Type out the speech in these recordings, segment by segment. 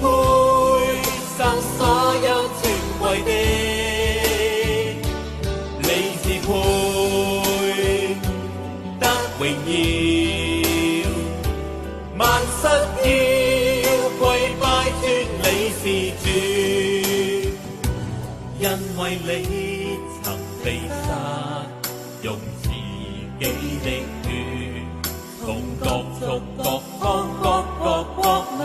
配受所有尊貴的，你是配得榮耀，萬膝要跪拜尊你是主，因為你曾被殺，用自己的血，從各族各方各國國民，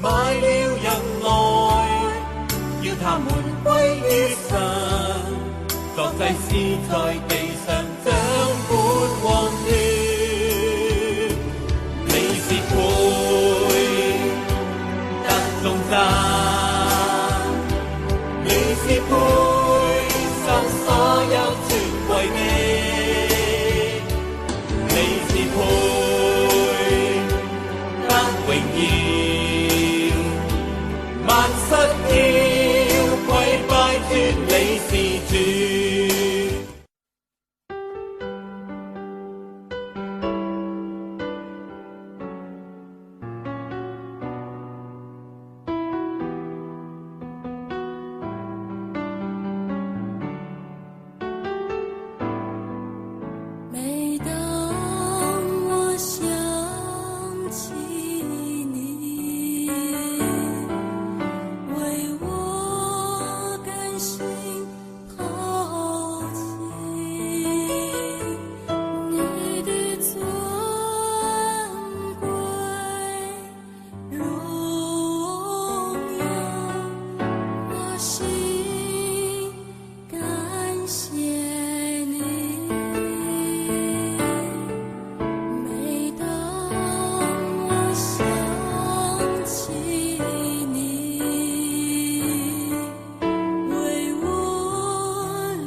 買了人來，要他們歸於神，各祭司在地上掌管王權，你是配得頌讚，你是配受所有尊貴的，你是配得榮耀，萬膝要跪拜尊你是主。每当我想起你，为我甘心抛弃你的尊贵荣耀，我心感谢你。每当我想起你，为我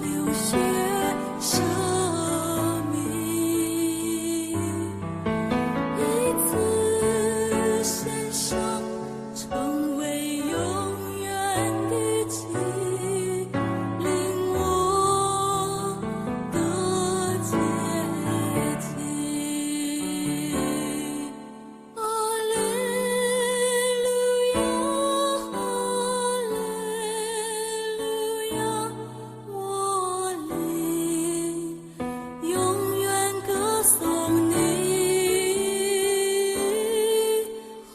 流血舍命，一次献上，成为永远的记忆，令我得洁净。哈利路亚，哈利路亚，我灵永远歌颂你。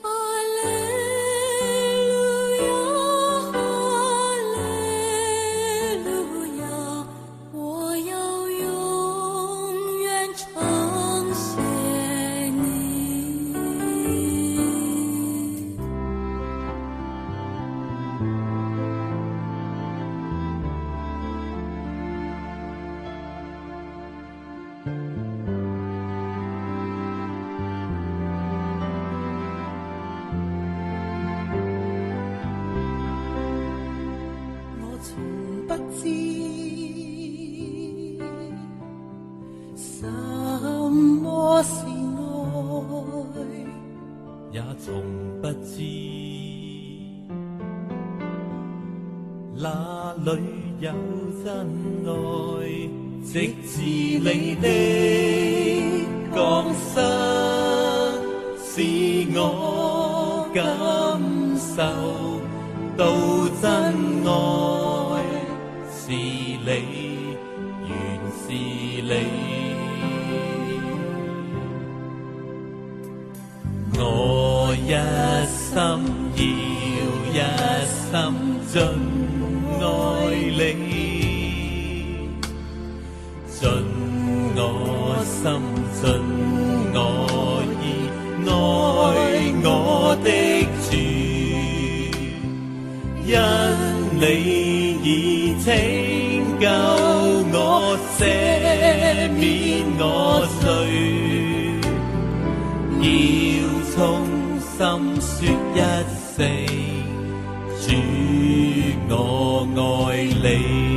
哈利路亚，哈利路亚，我要永远称谢你。我從不知什麼是愛，也從不知哪裏有真愛，直至你的降生，使我感受到真愛是你，原是你。我一心要一心盡愛你，盡我心盡我意愛我的主，因你已拯救我，赦免我罪，要衷心說一聲，主我愛你。